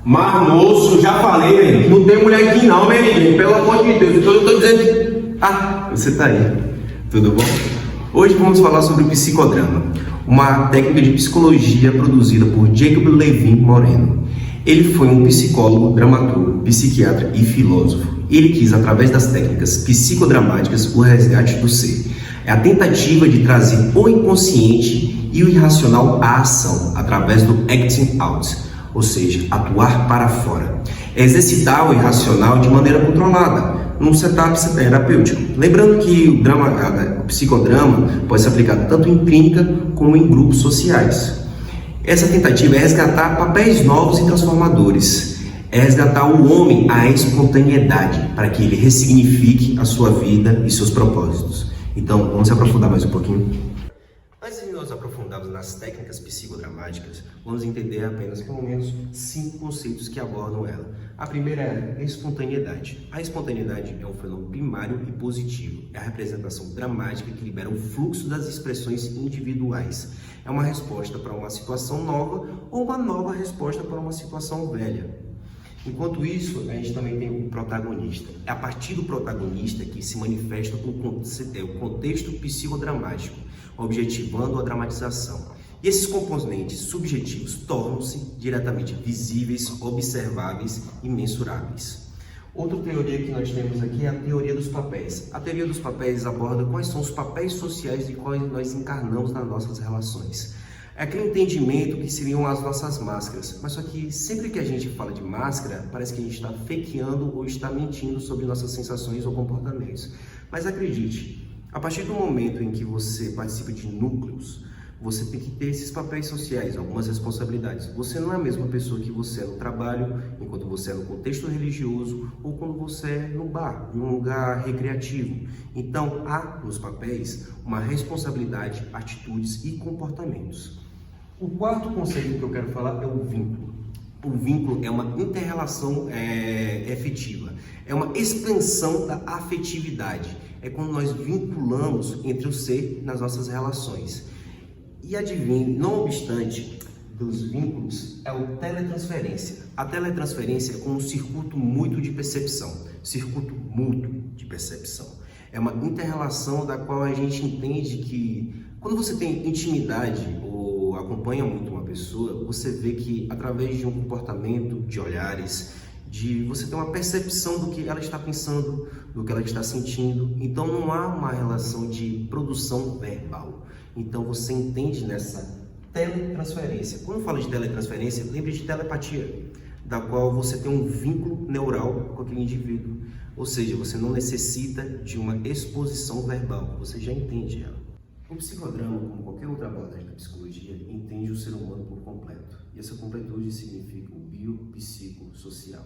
Mas, moço, já falei, velho. Não tem mulher aqui não, menino. Pelo amor de Deus. Então eu tô dizendo. Ah, você tá aí. Tudo bom? Hoje vamos falar sobre o psicodrama, uma técnica de psicologia produzida por Jacob Levin Moreno. Ele foi um psicólogo, dramaturgo, psiquiatra e filósofo. Ele quis, através das técnicas psicodramáticas, o resgate do ser. É a tentativa de trazer o inconsciente e o irracional à ação, através do acting out, ou seja, atuar para fora. É exercitar o irracional de maneira controlada, num setup terapêutico. Lembrando que o psicodrama pode ser aplicado tanto em clínica como em grupos sociais. Essa tentativa é resgatar papéis novos e transformadores. É resgatar o homem à espontaneidade, para que ele ressignifique a sua vida e seus propósitos. Então, vamos se aprofundar mais um pouquinho. Antes de nós aprofundarmos nas técnicas psicodramáticas, vamos entender apenas pelo menos 5 conceitos que abordam ela. A primeira é a espontaneidade. A espontaneidade é um fenômeno primário e positivo. É a representação dramática que libera o fluxo das expressões individuais. É uma resposta para uma situação nova ou uma nova resposta para uma situação velha. Enquanto isso, a gente também tem o protagonista. É a partir do protagonista que se manifesta o contexto psicodramático, objetivando a dramatização. E esses componentes subjetivos tornam-se diretamente visíveis, observáveis e mensuráveis. Outra teoria que nós temos aqui é a teoria dos papéis. A teoria dos papéis aborda quais são os papéis sociais de quais nós encarnamos nas nossas relações. É aquele entendimento que seriam as nossas máscaras, mas só que sempre que a gente fala de máscara, parece que a gente está fakeando ou está mentindo sobre nossas sensações ou comportamentos. Mas acredite, a partir do momento em que você participa de núcleos, você tem que ter esses papéis sociais, algumas responsabilidades. Você não é a mesma pessoa que você é no trabalho, enquanto você é no contexto religioso ou quando você é no bar, em um lugar recreativo. Então, há nos papéis uma responsabilidade, atitudes e comportamentos. O quarto conceito que eu quero falar é o vínculo. O vínculo é uma inter-relação efetiva, é uma expansão da afetividade. É quando nós vinculamos entre o ser nas nossas relações. E adivinhe, não obstante dos vínculos, é o teletransferência. A teletransferência é como um circuito mútuo de percepção. Circuito mútuo de percepção. É uma inter-relação da qual a gente entende que quando você tem intimidade ou acompanha muito uma pessoa, você vê que através de um comportamento, de olhares, de você ter uma percepção do que ela está pensando, do que ela está sentindo. Então não há uma relação de produção verbal. Então você entende nessa teletransferência. Quando fala de teletransferência, lembre de telepatia, da qual você tem um vínculo neural com aquele indivíduo. Ou seja, você não necessita de uma exposição verbal, você já entende ela. O psicodrama, como qualquer outra abordagem da psicologia, entende o ser humano por completo. E essa completude significa o biopsicossocial.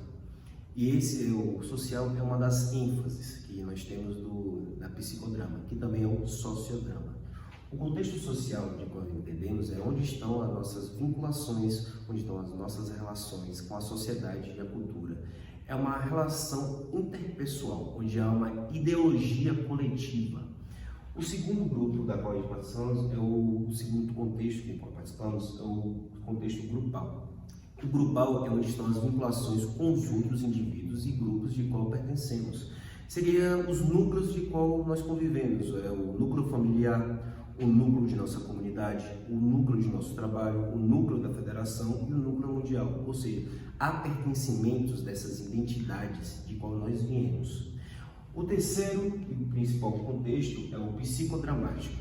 E o social é uma das ênfases que nós temos da psicodrama, que também é um sociodrama. O contexto social, de quando entendemos, é onde estão as nossas vinculações, onde estão as nossas relações com a sociedade e a cultura. É uma relação interpessoal, onde há uma ideologia coletiva. O segundo grupo da qual participamos é o segundo contexto do qual participamos, é o contexto grupal. O grupal é onde estão as vinculações com os outros indivíduos e grupos de qual pertencemos. Seria os núcleos de qual nós convivemos, é o núcleo familiar, o núcleo de nossa comunidade, o núcleo de nosso trabalho, o núcleo da federação e o núcleo mundial. Ou seja, há pertencimentos dessas identidades de qual nós viemos. O terceiro e principal contexto é o psicodramático.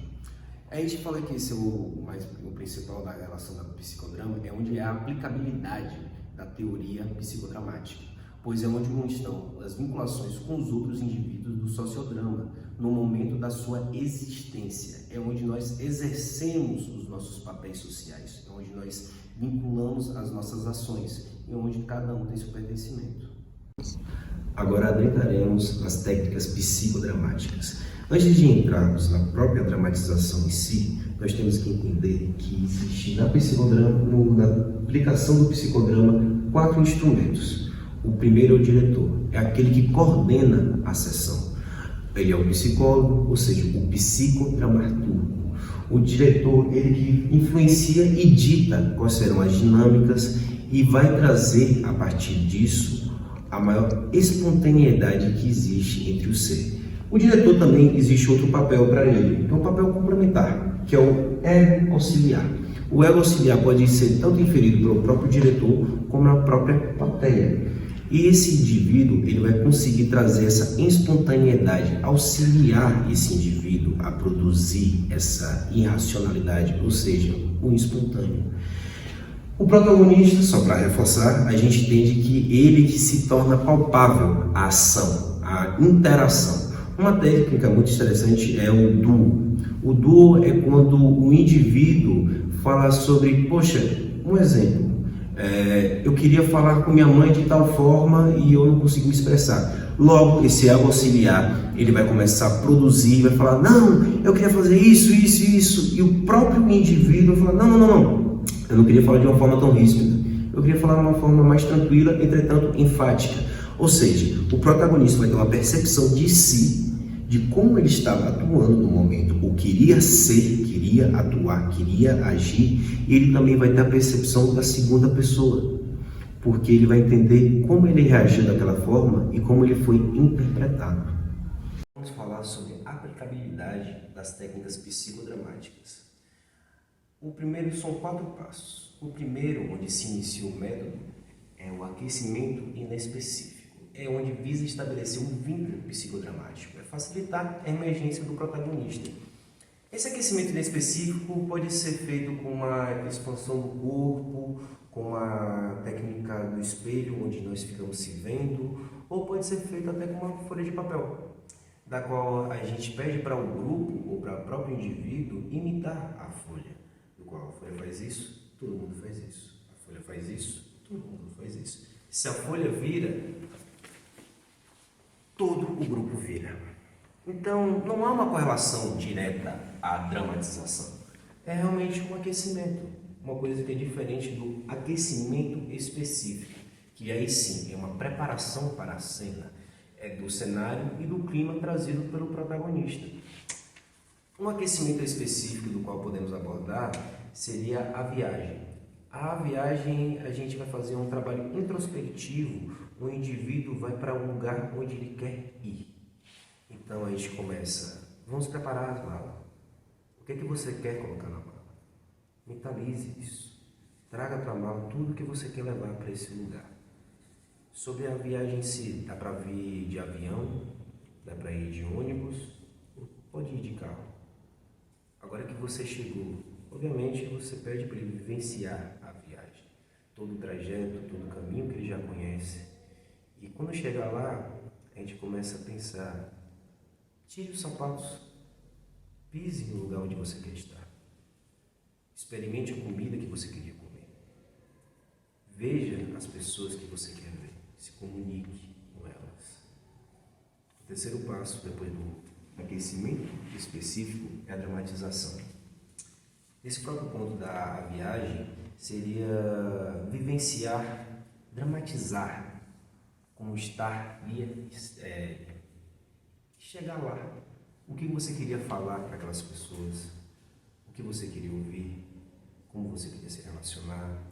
A gente fala que esse é o principal da relação da psicodrama, é onde é a aplicabilidade da teoria psicodramática, pois é onde estão as vinculações com os outros indivíduos do sociodrama, no momento da sua existência. É onde nós exercemos os nossos papéis sociais, é onde nós vinculamos as nossas ações, e onde cada um tem seu pertencimento. Agora adentraremos nas técnicas psicodramáticas. Antes de entrarmos na própria dramatização em si, nós temos que entender que existe na aplicação do psicodrama 4 instrumentos. O primeiro é o diretor, é aquele que coordena a sessão. Ele é o psicólogo, ou seja, o psicodramaturgo. O diretor, ele que influencia e dita quais serão as dinâmicas e vai trazer a partir disso a maior espontaneidade que existe entre o ser. O diretor também existe outro papel para ele, que é um papel complementar, que é o ego auxiliar. O ego auxiliar pode ser tanto inferido pelo próprio diretor como na própria plateia. E esse indivíduo ele vai conseguir trazer essa espontaneidade, auxiliar esse indivíduo a produzir essa irracionalidade, ou seja, o espontâneo. O protagonista, só para reforçar, a gente entende que ele se torna palpável a ação, a interação. Uma técnica muito interessante é o duo. O duo é quando o indivíduo fala sobre, poxa, um exemplo, eu queria falar com minha mãe de tal forma e eu não consigo me expressar. Logo, esse ego auxiliar, ele vai começar a produzir, vai falar, não, eu queria fazer isso, e o próprio indivíduo vai falar, não, eu não queria falar de uma forma tão ríspida, eu queria falar de uma forma mais tranquila, entretanto enfática. Ou seja, o protagonista vai ter uma percepção de si, de como ele estava atuando no momento, ou queria ser, queria atuar, queria agir, e ele também vai ter a percepção da segunda pessoa, porque ele vai entender como ele reagiu daquela forma e como ele foi interpretado. Vamos falar sobre a aplicabilidade das técnicas psicodramáticas. O primeiro são 4 passos. O primeiro, onde se inicia o método, é o aquecimento inespecífico. É onde visa estabelecer um vínculo psicodramático, é facilitar a emergência do protagonista. Esse aquecimento inespecífico pode ser feito com uma expansão do corpo, com a técnica do espelho, onde nós ficamos se vendo, ou pode ser feito até com uma folha de papel, da qual a gente pede para o grupo ou para o próprio indivíduo imitar a folha, do qual a folha faz isso, todo mundo faz isso. A folha faz isso, todo mundo faz isso. Se a folha vira, todo o grupo vira. Então, não há uma correlação direta à dramatização. É realmente um aquecimento, uma coisa que é diferente do aquecimento específico, que aí sim é uma preparação para a cena, é do cenário e do clima trazido pelo protagonista. Um aquecimento específico do qual podemos abordar seria a viagem. A viagem, a gente vai fazer um trabalho introspectivo, o indivíduo vai para um lugar onde ele quer ir. Então a gente começa, vamos preparar as malas. O que é que você quer colocar na mala? Mentalize isso. Traga para a mala tudo que você quer levar para esse lugar. Sobre a viagem em si, dá para vir de avião, dá para ir de ônibus, pode ir de carro. Agora que você chegou, obviamente você pede para ele vivenciar a viagem, todo o trajeto, todo o caminho que ele já conhece. E quando chegar lá, a gente começa a pensar, tire os sapatos, pise no lugar onde você quer estar, experimente a comida que você queria comer, veja as pessoas que você quer ver, se comunique com elas. O terceiro passo, depois do aquecimento específico, é a dramatização. Esse próprio ponto da viagem seria vivenciar, dramatizar, como estar e chegar lá. O que você queria falar para aquelas pessoas, o que você queria ouvir, como você queria se relacionar,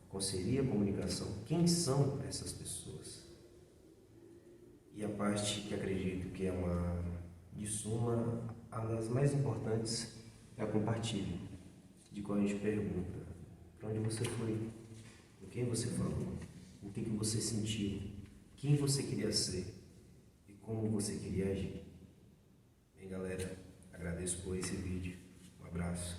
qual seria a comunicação, quem são essas pessoas. E a parte que acredito que é uma, de suma, a das mais importantes é a compartilho, de qual a gente pergunta, para onde você foi, com quem você falou, o que você sentiu, quem você queria ser e como você queria agir. Bem, galera, agradeço por esse vídeo. Um abraço.